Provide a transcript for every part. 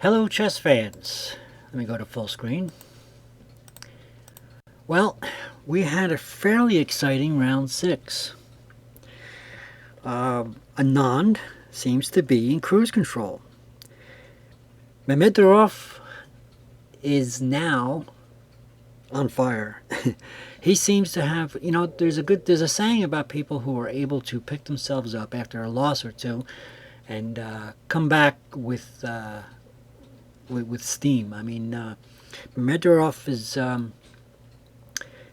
Hello, chess fans. Let me go to full screen. Well, we had a fairly exciting round 6. Anand seems to be in cruise control. Memedyarov is now on fire. He seems to have, there's a saying about people who are able to pick themselves up after a loss or two and come back with steam. I mean, Memedyarov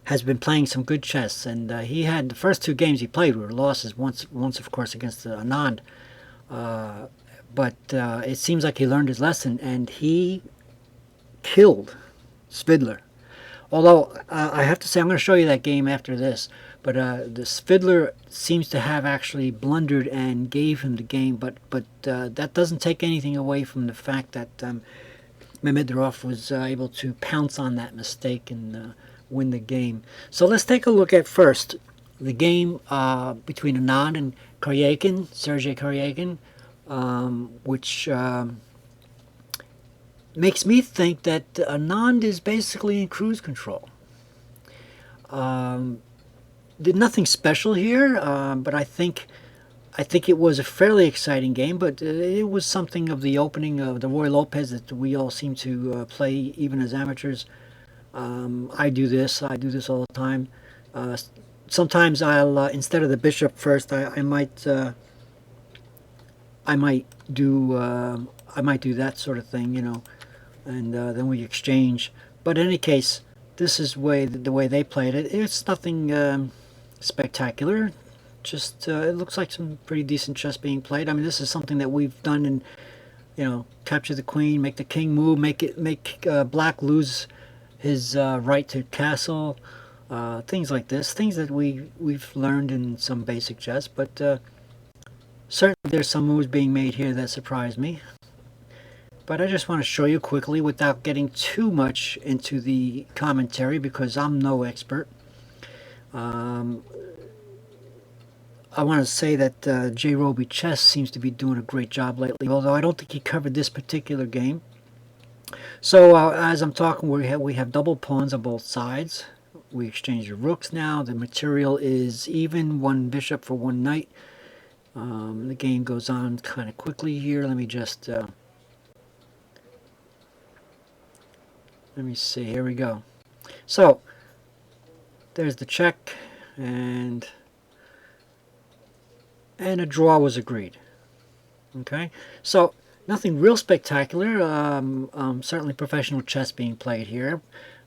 has been playing some good chess, and he had the first 2 games he played were losses. Once of course against Anand, but it seems like he learned his lesson, and he killed Spidler. Although I have to say, I'm going to show you that game after this. But the Spidler seems to have actually blundered and gave him the game. But that doesn't take anything away from the fact that Memedyarov was able to pounce on that mistake and win the game. So let's take a look at first the game between Anand and Sergei Karyakin, which makes me think that Anand is basically in cruise control. Did nothing special here, but I think it was a fairly exciting game. But it was something of the opening of the Roy Lopez that we all seem to play even as amateurs. I do this all the time. Sometimes I'll instead of the bishop first, I might do that sort of thing, and then we exchange. But in any case, this is the way they played it. It's nothing spectacular. Just it looks like some pretty decent chess being played. I mean, this is something that we've done in, capture the queen, make the king move, make black lose his right to castle, things like this, things that we've learned in some basic chess. But certainly there's some moves being made here that surprised me. But I just want to show you quickly without getting too much into the commentary because I'm no expert. I want to say that J. Roby Chess seems to be doing a great job lately, although I don't think he covered this particular game. So as I'm talking, we have double pawns on both sides. We exchange the rooks now. The material is even, 1 bishop for 1 knight. The game goes on kind of quickly here. Let me just let me see. Here we go. So there's the check, and a draw was agreed. Okay, so nothing real spectacular. Certainly professional chess being played here.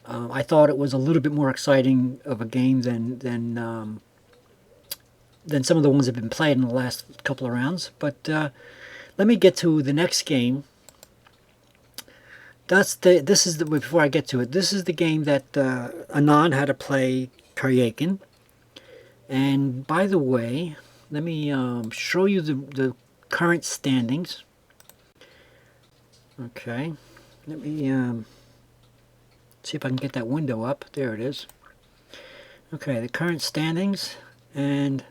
I thought it was a little bit more exciting of a game than some of the ones that have been played in the last couple of rounds. But let me get to the next game. Before I get to it, this is the game that Anand had to play Karyakin. And by the way, let me show you the current standings. Okay, let me see if I can get that window up. There it is. Okay, the current standings, and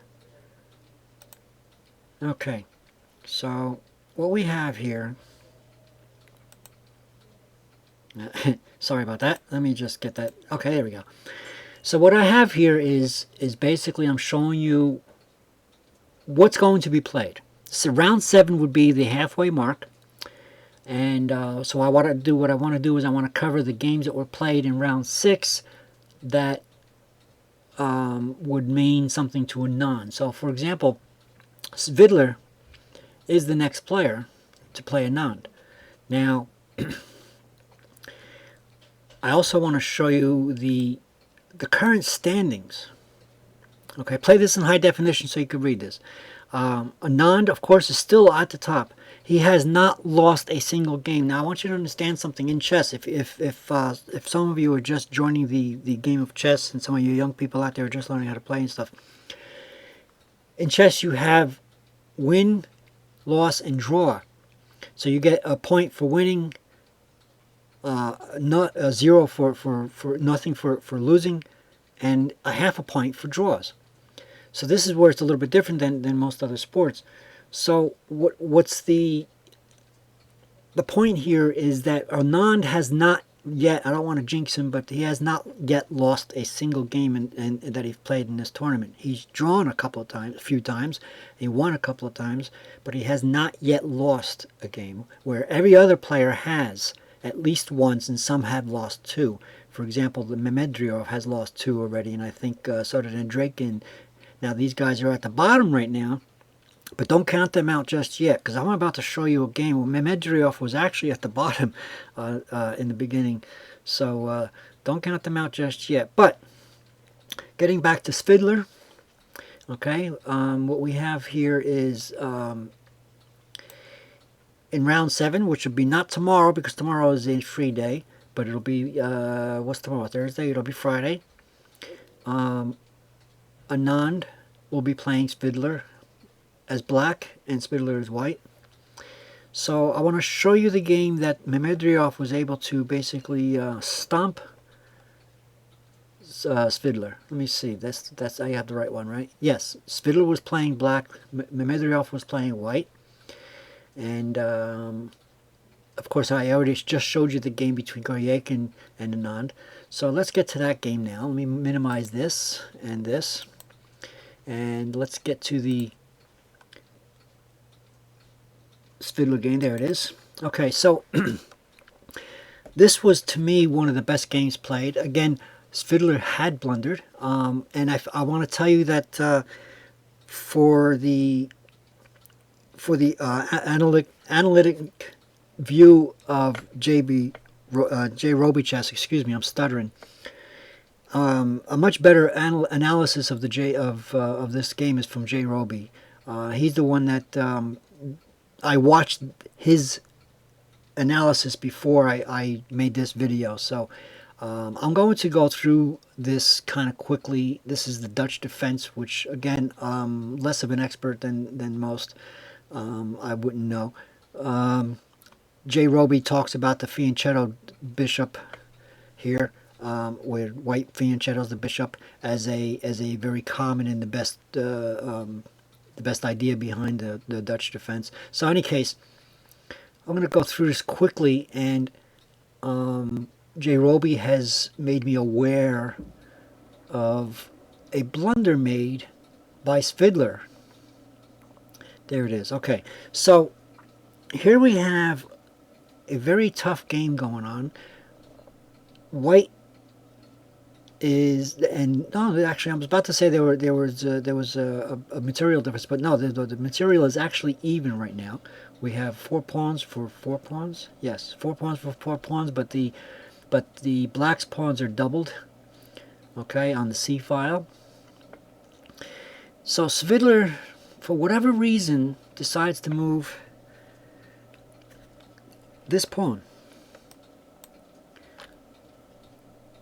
okay, so what we have here, sorry about that, let me just get that. Okay, there we go. So what I have here is basically I'm showing you what's going to be played. So round 7 would be the halfway mark. And so what I want to do is I want to cover the games that were played in round 6 that would mean something to Anand. So for example, Svidler is the next player to play Anand. Now, I also want to show you the current standings. Okay, play this in high definition so you can read this. Anand, of course, is still at the top. He has not lost a single game. Now, I want you to understand something in chess. If some of you are just joining the game of chess, and some of you young people out there are just learning how to play and stuff, in chess you have win, loss, and draw. So you get a point for winning, not a 0 for nothing for losing, and a half a point for draws. So this is where it's a little bit different than most other sports. So what's the the point here is that Anand has not yet, I don't want to jinx him, but he has not yet lost a single game that he's played in this tournament. He's drawn a few times, he won a couple of times, but he has not yet lost a game, where every other player has at least once, and some have lost two. For example, the Memedyarov has lost two already, and I think so did Andreikin. Now these guys are at the bottom right now, but don't count them out just yet, because I'm about to show you a game where Memedyarov was actually at the bottom in the beginning. So don't count them out just yet. But getting back to Svidler, okay, what we have here is in round 7, which will be not tomorrow, because tomorrow is a free day, but it'll be, what's tomorrow, Thursday? It'll be Friday. Anand will be playing Svidler as black and Svidler as white. So I want to show you the game that Memedyarov was able to basically stomp Svidler. Let me see. That's I have the right one, right? Yes, Svidler was playing black. Memedyarov was playing white. And of course, I already just showed you the game between Goryachkin and Anand. So let's get to that game now. Let me minimize this and this, and let's get to the Svidler game. There it is. Okay, so this was, to me, one of the best games played. Again, Svidler had blundered, and I want to tell you that for the analytic view of J. Roby chess, excuse me, I'm stuttering. A much better analysis of of this game is from J. Roby. He's the one that I watched his analysis before I made this video, so I'm going to go through this kind of quickly. This is the Dutch defense, which again, less of an expert than most. I wouldn't know. J. Roby talks about the fianchetto bishop here, where white fianchettos the bishop as a very common and the best idea behind the Dutch defense. So in any case, I'm going to go through this quickly, and J. Roby has made me aware of a blunder made by Svidler. There it is. Okay, so here we have a very tough game going on. White is, and no, actually, I was about to say there was a material difference, but no, the material is actually even right now. We have 4 pawns for 4 pawns. Yes, 4 pawns for 4 pawns, but the black's pawns are doubled. Okay, on the C file. So Svidler, for whatever reason, decides to move this pawn.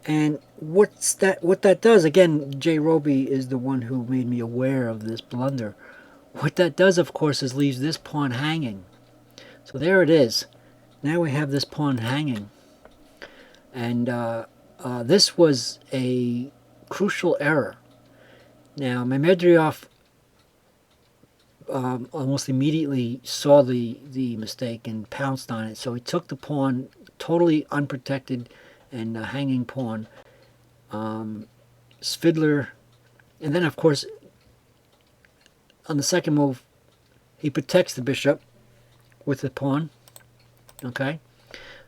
And what that does, again, J. Roby is the one who made me aware of this blunder. What that does, of course, is leaves this pawn hanging. So there it is. Now we have this pawn hanging. And this was a crucial error. Now, Memedyarov almost immediately saw the mistake and pounced on it. So he took the pawn totally unprotected and a hanging pawn. Svidler, and then of course on the second move he protects the bishop with the pawn. Okay,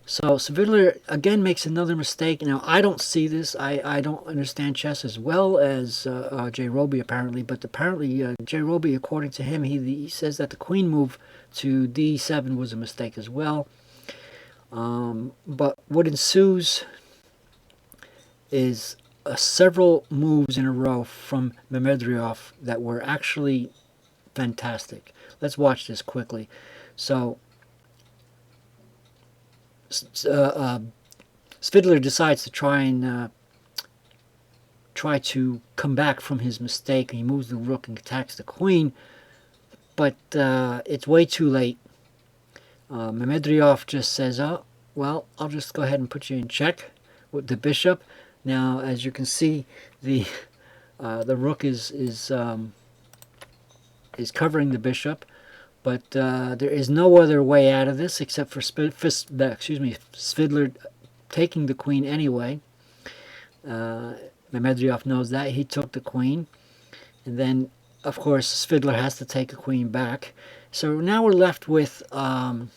so Svidler again makes another mistake. Now I don't see this. I don't understand chess as well as J. Roby apparently, but apparently J. Roby, according to him, he says that the queen move to d7 was a mistake as well. But what ensues is several moves in a row from Memedyarov that were actually fantastic. Let's watch this quickly. So Svidler decides to try to come back from his mistake. He moves the rook and attacks the queen, but it's way too late. Memedyarov just says, "Oh, well, I'll just go ahead and put you in check with the bishop." Now, as you can see, the rook is covering the bishop, But there is no other way out of this except for Svidler taking the queen anyway. Memedyarov knows that. He took the queen. And then, of course, Svidler has to take a queen back. So now we're left with, let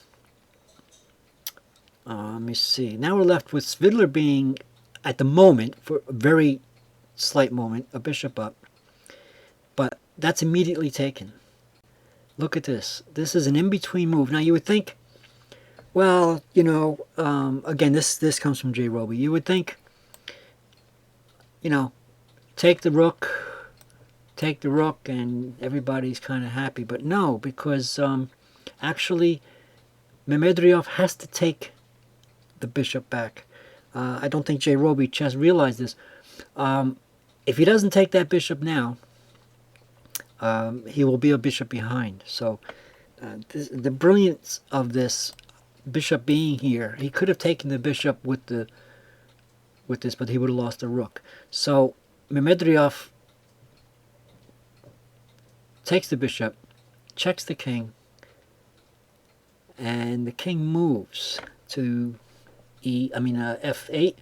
me see. Now we're left with Svidler being, at the moment, for a very slight moment, a bishop up. But that's immediately taken. Look at this. This is an in-between move. Now you would think, well, you know, again, this comes from J. Roby. You would think, you know, take the rook, and everybody's kind of happy. But no, because actually, Memedyarov has to take the bishop back. I don't think J. Roby just realized this. If he doesn't take that bishop now, he will be a bishop behind. So the brilliance of this bishop being here, he could have taken the bishop with this, but he would have lost the rook. So Memedyarov takes the bishop, checks the king, and the king moves to f8.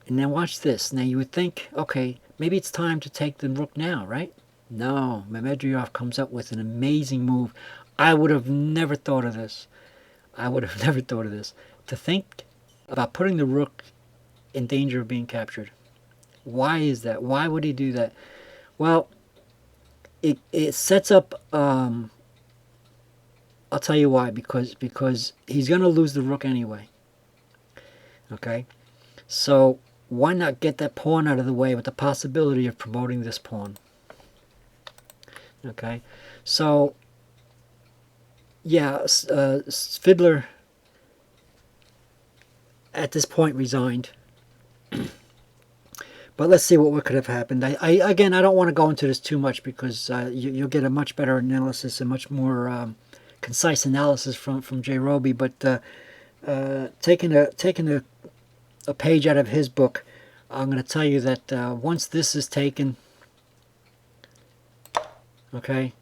And now watch this. Now you would think, okay, maybe it's time to take the rook now, right? No, Memedyarov comes up with an amazing move. I would have never thought of this. To think about putting the rook in danger of being captured. Why is that? Why would he do that? Well, it sets up, I'll tell you why, because he's going to lose the rook anyway. Okay? So why not get that pawn out of the way with the possibility of promoting this pawn? Okay? So, yeah, Svidler at this point resigned. But let's see what could have happened. Again, I don't want to go into this too much because you'll get a much better analysis, a much more concise analysis from J. Roby. But taking a page out of his book, I'm going to tell you that once this is taken, okay,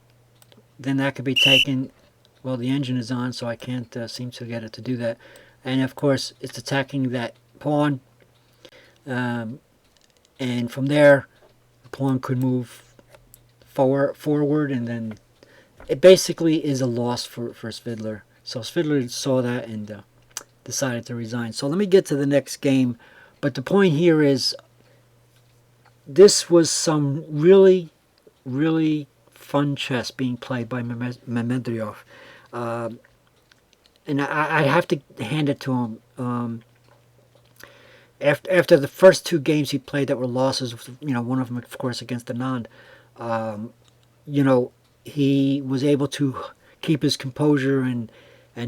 then that could be taken. Well, the engine is on, so I can't seem to get it to do that. And of course, it's attacking that pawn. And from there, the pawn could move forward, and then it basically is a loss for Svidler. So Svidler saw that and decided to resign. So let me get to the next game. But the point here is, this was some really, really fun chess being played by Memedyarov. And I have to hand it to him. After the first two games he played that were losses, you know, one of them, of course, against Anand, you know, he was able to keep his composure and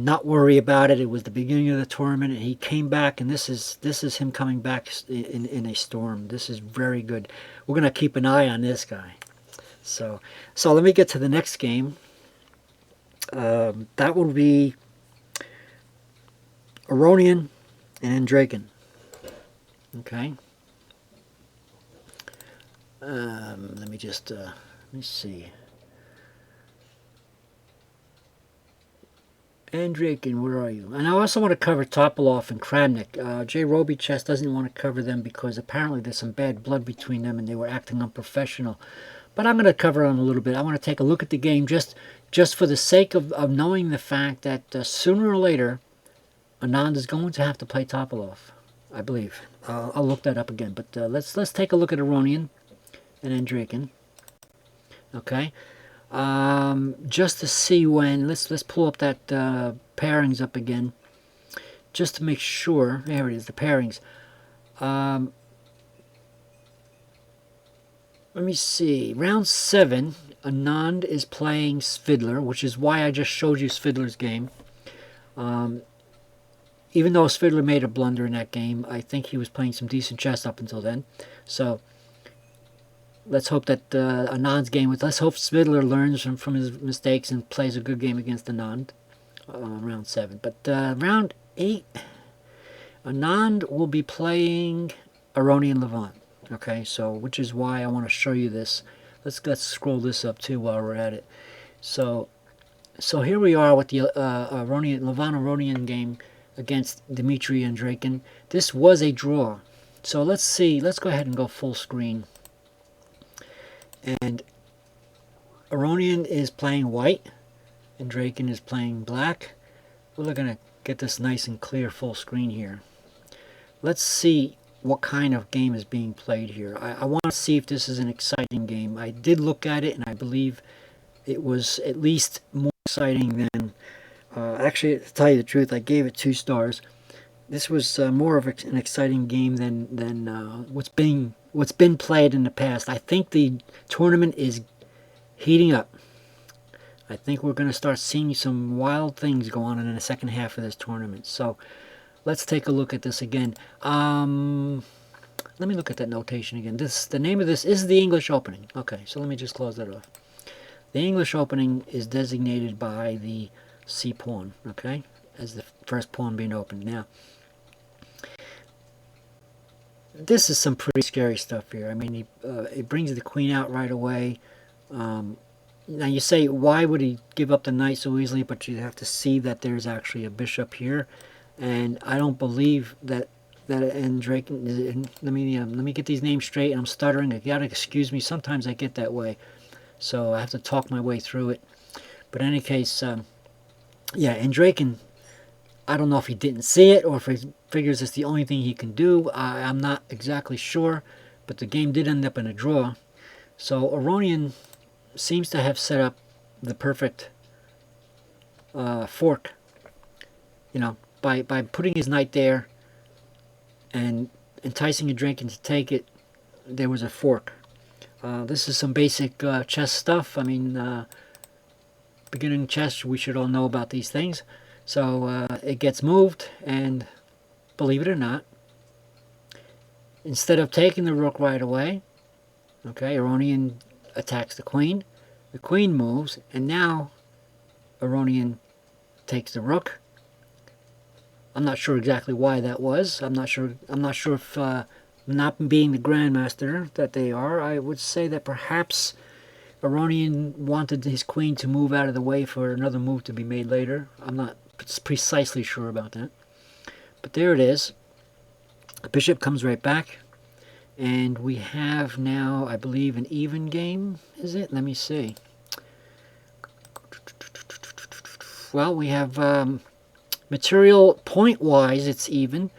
not worry about it. It was the beginning of the tournament, and he came back, and this is him coming back in a storm. This is very good. We're going to keep an eye on this guy. So let me get to the next game. That will be Aronian and Andrakin. Okay. Let me see. Andrakin, where are you? And I also want to cover Topalov and Kramnik. J. Roby Chess doesn't want to cover them because apparently there's some bad blood between them and they were acting unprofessional. But I'm going to cover them a little bit. I want to take a look at the game just for the sake of knowing the fact that sooner or later, Anand is going to have to play Topalov, I believe. I'll look that up again. But let's take a look at Aronian and Andrakin. Okay. Just to see when, let's pull up that pairings up again, just to make sure. There it is, the pairings. Let me see. Round 7, Anand is playing Svidler, which is why I just showed you Svidler's game. Even though Svidler made a blunder in that game, I think he was playing some decent chess up until then. So let's hope that Anand's game, let's hope Svidler learns from his mistakes and plays a good game against Anand. Round 7. But round 8, Anand will be playing Aronian Levant. Okay, so which is why I want to show you this. Let's scroll this up too while we're at it. So So here we are with the Levan Aronian game against Dmitry Andreikin. This was a draw. So let's see. Let's go ahead and go full screen. And Aronian is playing white, and Andreikin is playing black. We're going to get this nice and clear full screen here. Let's see what kind of game is being played here. I want to see if this is an exciting game. I did look at it, and I believe it was at least more exciting than... actually, to tell you the truth, I gave it 2 stars. This was more of an exciting game than what's been played in the past. I think the tournament is heating up. I think we're going to start seeing some wild things go on in the second half of this tournament. So let's take a look at this again. Let me look at that notation again. The name of this is the English Opening. Okay, so let me just close that off. The English Opening is designated by the C pawn, okay, as the first pawn being opened. Now, this is some pretty scary stuff here. I mean, he brings the queen out right away. Now you say, why would he give up the knight so easily? But you have to see that there's actually a bishop here, and I don't believe that Andreikin. Let me get these names straight. I'm stuttering. You gotta excuse me. Sometimes I get that way, so I have to talk my way through it. But in any case, yeah, Andreikin, I don't know if he didn't see it or if he figures it's the only thing he can do. I'm not exactly sure, but the game did end up in a draw. So Aronian seems to have set up the perfect fork, you know, by putting his knight there and enticing Andreikin to take it. There was a fork. This is some basic chess stuff. I mean, beginning chess, we should all know about these things. So it gets moved, and believe it or not, instead of taking the rook right away, okay, Aronian attacks the queen moves, and now Aronian takes the rook. I'm not sure exactly why that was. I'm not sure if, not being the grandmaster that they are, I would say that perhaps Aronian wanted his queen to move out of the way for another move to be made later. I'm not precisely sure about that. But there it is. The bishop comes right back. And we have now, I believe, an even game, is it? Let me see. Well, we have material point-wise, it's even.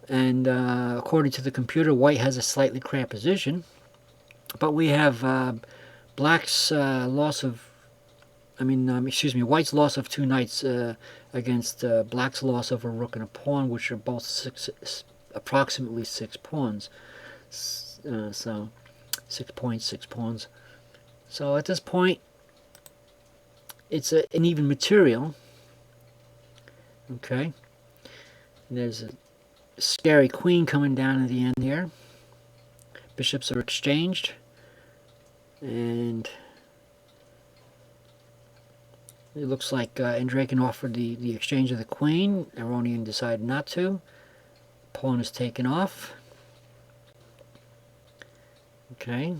And according to the computer, white has a slightly cramped position. But we have black's loss of... white's loss of 2 knights against black's loss of a rook and a pawn, which are both approximately 6 pawns. So 6 points, 6 pawns. So at this point, it's an even material. Okay. And there's a scary queen coming down at the end here. Bishops are exchanged. And it looks like Andreikin offered the exchange of the queen. Aronian decided not to. Pawn is taken off. Okay,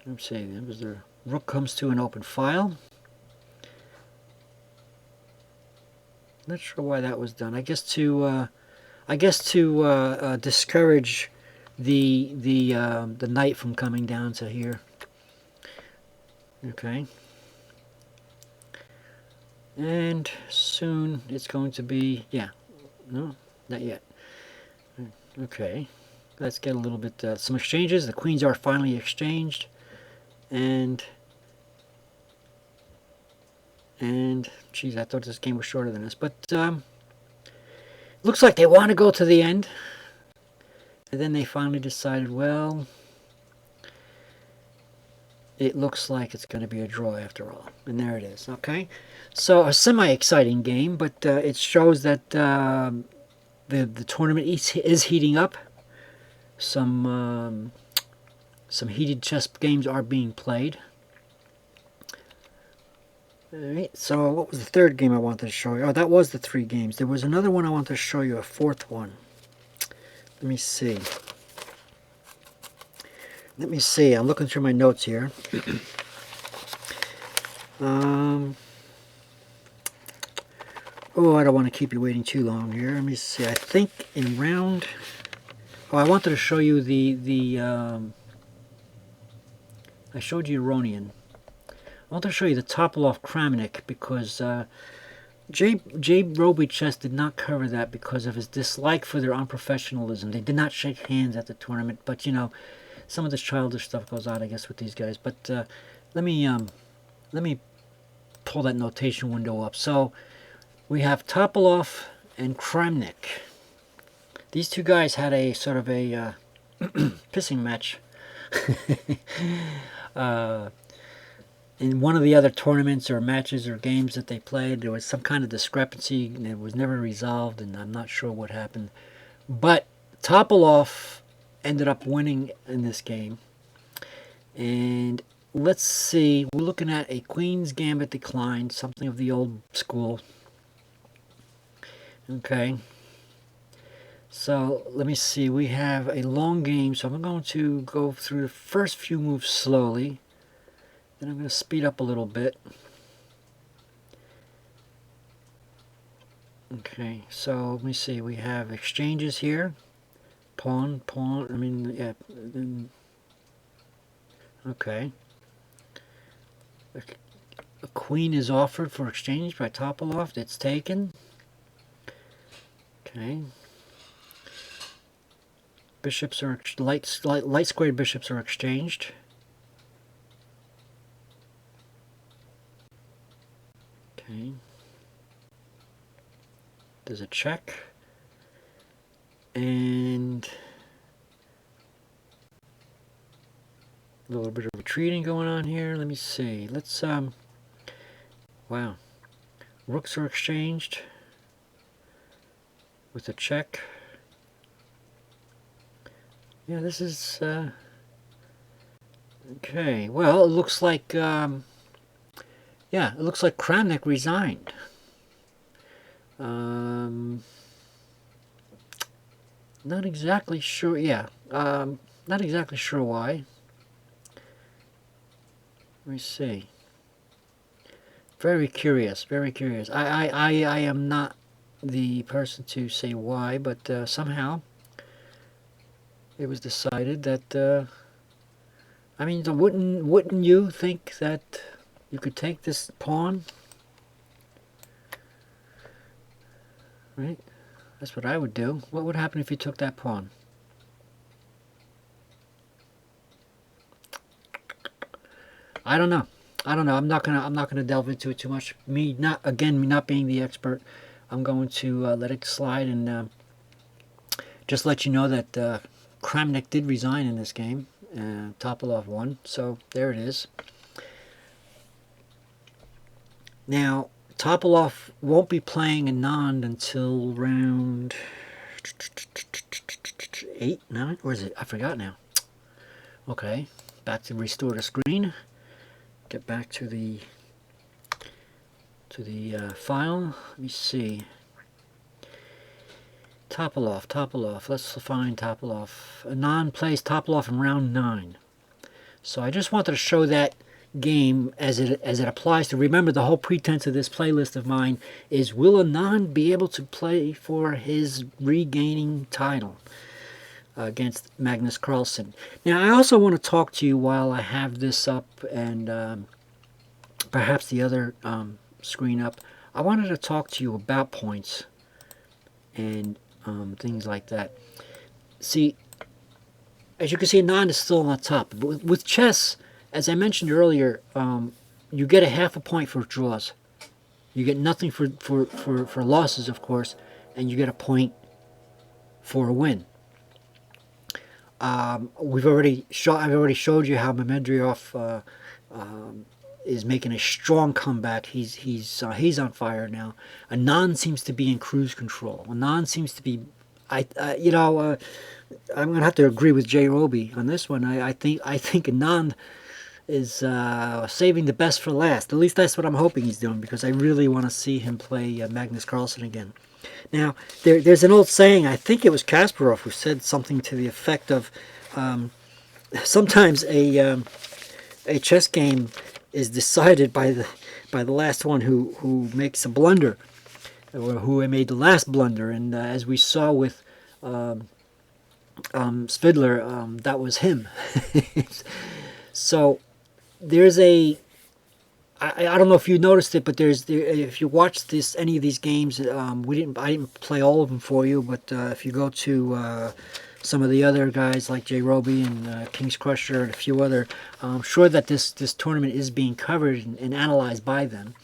let's see. That was the rook comes to an open file. Not sure why that was done. I guess to discourage the knight from coming down to here. Okay. And soon it's going to be, yeah, no, not yet. Okay, let's get a little bit, some exchanges. The queens are finally exchanged, and geez, I thought this game was shorter than this, but looks like they want to go to the end, and then they finally decided, well, it looks like it's going to be a draw after all, and there it is. Okay, so a semi-exciting game, but it shows that the tournament is heating up. Some heated chess games are being played. Alright, so what was the third game I wanted to show you? Oh, that was the 3 games. There was another one I wanted to show you, a 4th one. Let me see. I'm looking through my notes here. Oh, I don't want to keep you waiting too long here. Let me see. I think in round... Oh, I wanted to show you I showed you Ironian. I wanted to show you the Topolov Kramnik because Jay Roby Chess did not cover that because of his dislike for their unprofessionalism. They did not shake hands at the tournament, but you know, some of this childish stuff goes on, I guess, with these guys. But let me pull that notation window up. So we have Topolov and Kramnik. These two guys had a sort of a pissing match in one of the other tournaments or matches or games that they played. There was some kind of discrepancy and it was never resolved, and I'm not sure what happened. But Topolov ended up winning in this game. And let's see, we're looking at a Queen's Gambit decline, something of the old school. Okay. So let me see, we have a long game, so I'm going to go through the first few moves slowly. Then I'm going to speed up a little bit. Okay, so let me see, we have exchanges here. Pawn, pawn, I mean, yeah. Okay. A queen is offered for exchange by Topolov. It's taken. Okay. Bishops are light squared bishops are exchanged. Okay. There's a check. And a little bit of retreating going on here. Let me see. Let's wow. Rooks are exchanged with a check. Yeah, this is okay. Well, it looks like yeah, it looks like Kramnik resigned. Not exactly sure. Yeah, not exactly sure why. Let me see. Very curious. Very curious. I am not the person to say why, but somehow it was decided that. I mean, wouldn't you think that you could take this pawn? Right? That's what I would do. What would happen if you took that pawn? I don't know. I don't know. I'm not gonna delve into it too much. Me not being the expert, I'm going to let it slide and just let you know that Kramnik did resign in this game. Topolov won, so there it is. Now, Topolov won't be playing Anand until round 8, 9, or is it? I forgot now. Okay, back to restore the screen. Get back to the file. Let me see. Topolov. Let's find Topolov. Anand plays Topolov in round 9. So I just wanted to show that game as it applies to. Remember, the whole pretense of this playlist of mine is, will Anand be able to play for his regaining title against Magnus Carlsen? Now, I also want to talk to you while I have this up and perhaps the other screen up. I wanted to talk to you about points and things like that. See, as you can see, Anand is still on top. But with chess, as I mentioned earlier, you get a half a point for draws. You get nothing for losses, of course, and you get a point for a win. I've already showed you how Memedyarov is making a strong comeback. He's on fire now. Anand seems to be in cruise control. Anand seems to be, I'm gonna have to agree with Jay Roby on this one. I think Anand is saving the best for last. At least that's what I'm hoping he's doing, because I really want to see him play Magnus Carlsen again. Now, there's an old saying, I think it was Kasparov who said something to the effect of, sometimes a chess game is decided by the last one who makes a blunder. or who made the last blunder. And as we saw with Svidler, that was him. So there's I don't know if you noticed it, but if you watch any of these games, I didn't play all of them for you, but if you go to some of the other guys like Jay Roby and King's Crusher and a few other, I'm sure that this tournament is being covered and analyzed by them.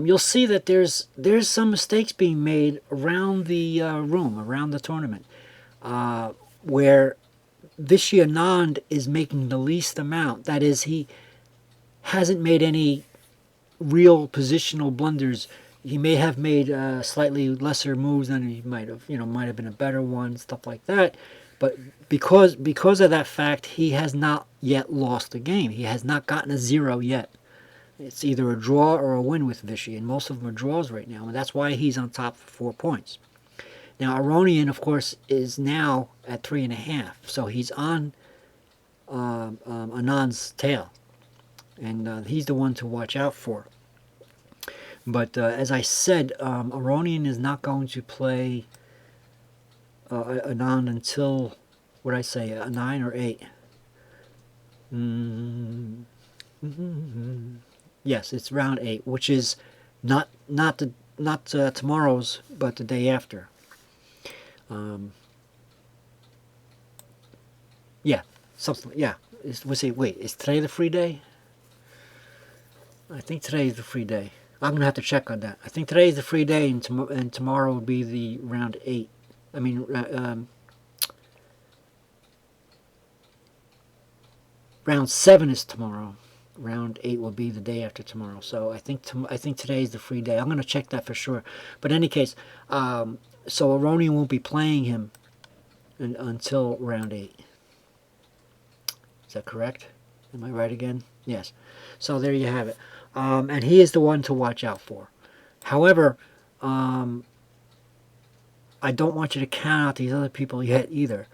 You'll see that there's some mistakes being made around the room, around the tournament, where Vishy Anand is making the least amount. That is, he hasn't made any real positional blunders. He may have made slightly lesser moves than he might have, might have been a better one, stuff like that. But because of that fact, he has not yet lost a game. He has not gotten a 0 yet. It's either a draw or a win with Vishy, and most of them are draws right now, and that's why he's on top for 4 points. Now, Aronian, of course, is now at 3.5, so he's on Anand's tail, and he's the one to watch out for. But as I said, Aronian is not going to play Anand until, what did I say, 9 or 8? Yes, it's round 8, which is not tomorrow's, but the day after. Yeah, something. Yeah, is today the free day? I think today is the free day. I'm gonna have to check on that. I think today is the free day, and tomorrow will be the round 8. I mean, round 7 is tomorrow. Round 8 will be the day after tomorrow. So I think today is the free day. I'm gonna check that for sure. But in any case, so Aronian won't be playing him until round 8. Is that correct? Am I right again? Yes. So there you have it. And he is the one to watch out for. However, I don't want you to count out these other people yet either.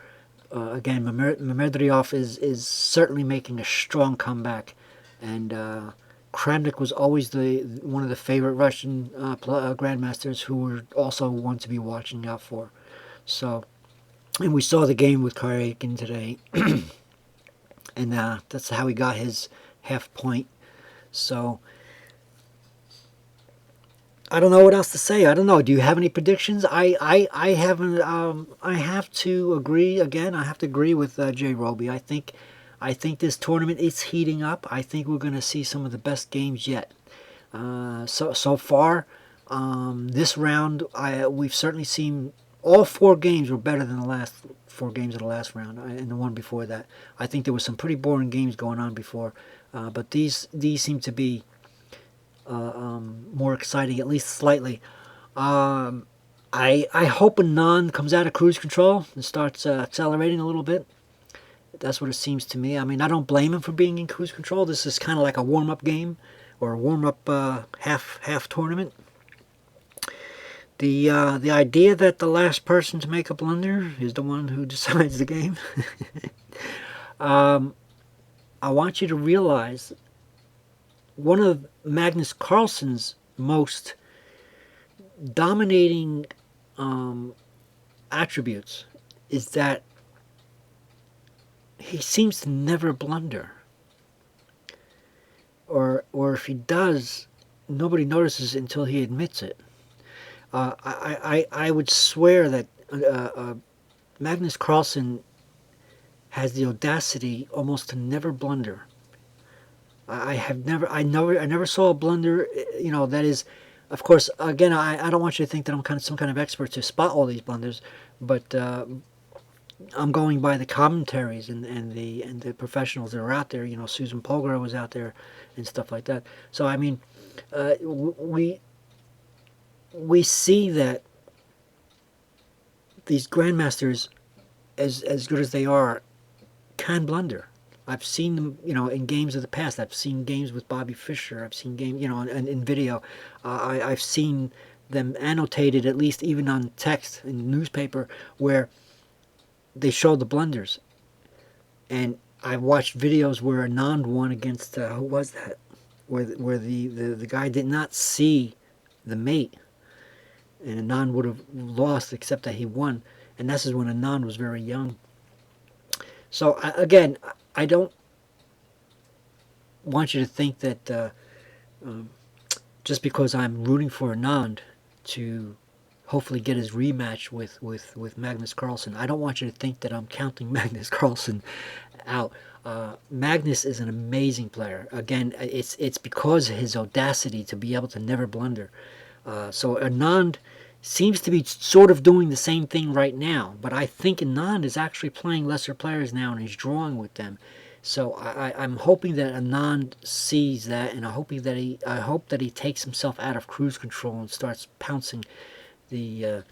Again, Memedyarov is certainly making a strong comeback, and Kramnik was always one of the favorite Russian grandmasters who were also one to be watching out for. So, and we saw the game with Karyakin today, and that's how he got his half point. So, I don't know what else to say. I don't know. Do you have any predictions? I haven't. I have to agree again. I have to agree with Jay Roby. I think this tournament is heating up. I think we're going to see some of the best games yet. So far, this round, we've certainly seen all 4 games were better than the last 4 games of the last round, and the one before that. I think there was some pretty boring games going on before, but these seem to be more exciting, at least slightly. I hope Anand comes out of cruise control and starts accelerating a little bit. That's what it seems to me. I mean, I don't blame him for being in cruise control. This is kind of like a warm-up game or a warm-up half tournament. The idea that the last person to make a blunder is the one who decides the game. I want you to realize one of Magnus Carlsen's most dominating attributes is that he seems to never blunder. Or if he does, nobody notices until he admits it. I would swear that Magnus Carlsen has the audacity almost to never blunder. I never saw a blunder, that is, of course, again, I don't want you to think that I'm some kind of expert to spot all these blunders, but I'm going by the commentaries and the professionals that are out there. Susan Polgar was out there and stuff like that. So, I mean, we see that these grandmasters, as good as they are, can blunder. I've seen them, in games of the past. I've seen games with Bobby Fischer. I've seen games, in video. I've seen them annotated, at least even on text in the newspaper, where they show the blunders. And I watched videos where Anand won against, who was that? Where the guy did not see the mate. and Anand would have lost, except that he won, and this is when Anand was very young. So again, I don't want you to think that just because I'm rooting for Anand to hopefully get his rematch with Magnus Carlsen, I don't want you to think that I'm counting Magnus Carlsen out. Magnus is an amazing player. Again, it's because of his audacity to be able to never blunder. So Anand seems to be sort of doing the same thing right now, but I think Anand is actually playing lesser players now and he's drawing with them. So I'm hoping that Anand sees that, and I hope that he takes himself out of cruise control and starts pouncing the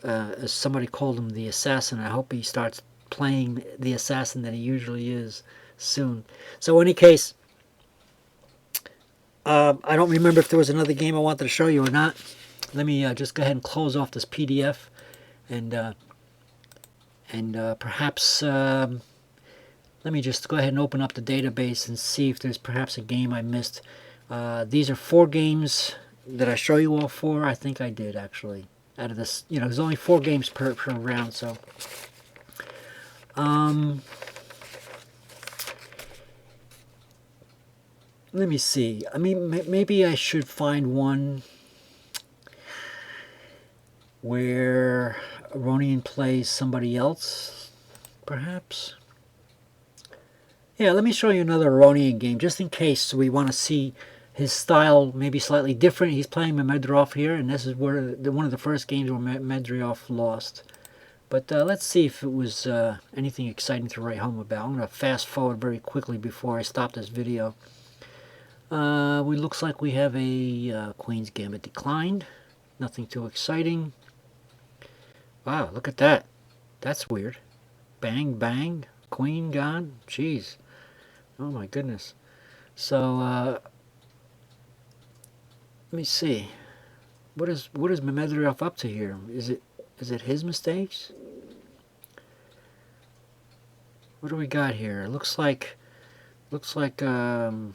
as somebody called him, the assassin. I hope he starts playing the assassin that he usually is soon. So in any case, I don't remember if there was another game I wanted to show you or not. Let me just go ahead and close off this PDF, and perhaps let me just go ahead and open up the database and see if there's perhaps a game I missed. These are 4 games. Did I show you all 4? I think I did, actually. Out of this, there's only 4 games per round, so. Let me see. I mean, maybe I should find one where Aronian plays somebody else, perhaps. Yeah, let me show you another Aronian game, just in case we want to see his style maybe slightly different. He's playing Memedyarov here, and this is where one of the first games where Memedyarov lost. But let's see if it was anything exciting to write home about. I'm going to fast forward very quickly before I stop this video. Looks like we have a Queen's Gambit declined. Nothing too exciting. Wow, look at that. That's weird. Bang, bang. Queen gone. Jeez. Oh my goodness. So, let me see. What is Memedyarov up to here? Is it his mistakes? What do we got here? Looks like Memedyarov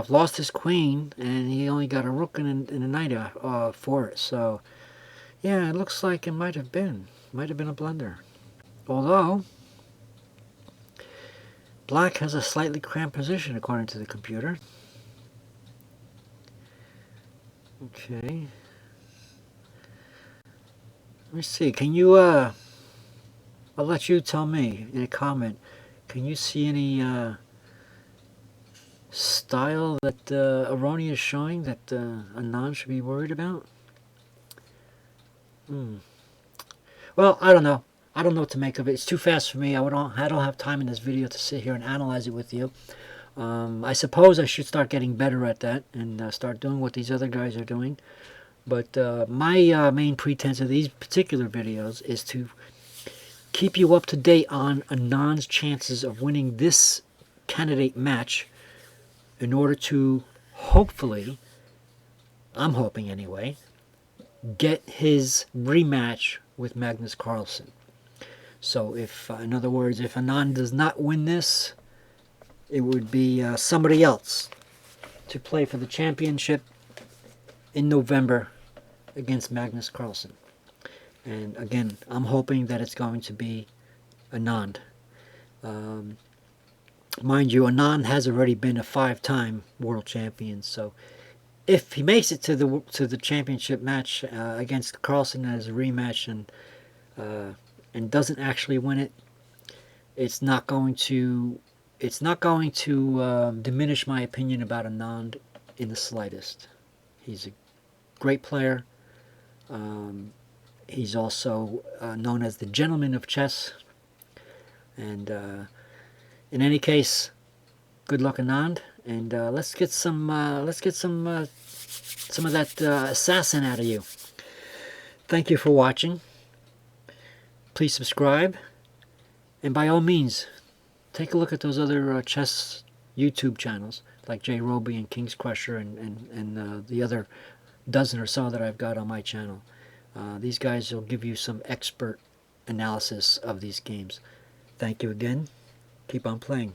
lost his queen, and he only got a rook and a knight for it. So, yeah, it looks like it might have been a blunder. Although, black has a slightly cramped position according to the computer. Okay. Let me see. Can you, I'll let you tell me in a comment. Can you see any style that Aroni is showing that Anand should be worried about? Well, I don't know. I don't know what to make of it. It's too fast for me. I don't have time in this video to sit here and analyze it with you. I suppose I should start getting better at that and start doing what these other guys are doing. But my main pretense of these particular videos is to keep you up to date on Anand's chances of winning this candidate match in order to hopefully, I'm hoping anyway, get his rematch with Magnus Carlsen. So if, in other words, if Anand does not win this, it would be somebody else to play for the championship in November against Magnus Carlsen. And again, I'm hoping that it's going to be Anand. Mind you, Anand has already been a 5-time world champion, so if he makes it to the championship match against Carlsen as a rematch and doesn't actually win it, it's not going to diminish my opinion about Anand in the slightest. He's a great player. He's also known as the gentleman of chess. And in any case, good luck, Anand. And let's get some of that assassin out of you. Thank you for watching. Please subscribe. And by all means, take a look at those other chess YouTube channels like Jay Roby and King's Crusher and the other dozen or so that I've got on my channel. These guys will give you some expert analysis of these games. Thank you again. Keep on playing.